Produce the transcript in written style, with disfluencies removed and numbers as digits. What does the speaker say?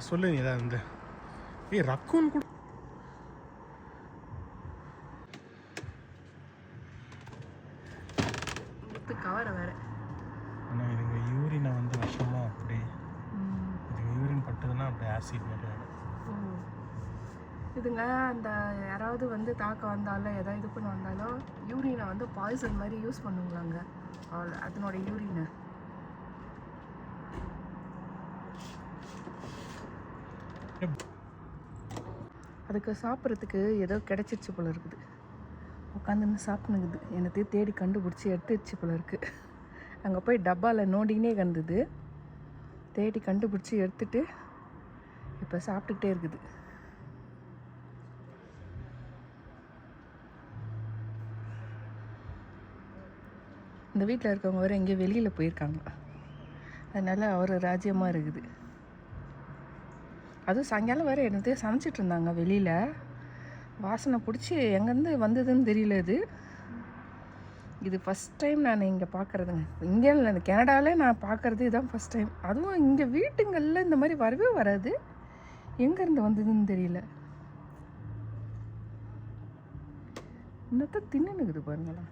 சொல்லு நீ ஏதாவது வந்து ரக்கூன் கூட கவரை வேற. ஆனால் இதுங்க யூரினை வந்து விஷமாக அப்படி இதுங்க யூரின் பட்டதுன்னா அப்படி ஆசிட் மாதிரி ஆகிடும். இதுங்க அந்த யாராவது வந்து தாக்க வந்தாலும் எதாவது இது பண்ண வந்தாலும் யூரினை வந்து பாய்சன் மாதிரி யூஸ் பண்ணுங்களாங்க. அதனோட யூரினை அதுக்கு சாப்பிட்றதுக்கு ஏதோ கிடச்சிருச்சு போல இருக்குது. உட்காந்துன்னு சாப்பிட்னுக்குது. எனக்கு தேடி கண்டுபிடிச்சி எடுத்துடுச்சு போல இருக்குது. அங்கே போய் டப்பாவில் நோண்டினே கிடந்தது. தேடி கண்டுபிடிச்சி எடுத்துட்டு இப்போ சாப்பிட்டுக்கிட்டே இருக்குது. இந்த வீட்டில் இருக்கவங்க வேறு எங்கேயோ வெளியில் போயிருக்காங்க. அதனால் அவர் ராஜ்யமாக இருக்குது. அதுவும் சாயங்காலம் வேறு எனக்கு சமைச்சிட்டு இருந்தாங்க வெளியில். வாசனை பிடிச்சி எங்கேருந்து வந்ததுன்னு தெரியல. இது ஃபஸ்ட் டைம் நான் இங்கே பார்க்குறதுங்க. இங்கே இல்லை, இந்த கனடாவில் நான் பார்க்குறது இதுதான் ஃபஸ்ட் டைம். அதுவும் இங்கே வீட்டுங்களில் இந்த மாதிரி வரவே வராது. எங்கேருந்து வந்ததுன்னு தெரியல. இன்னத்தான் தின்னுக்குது பாருங்களா.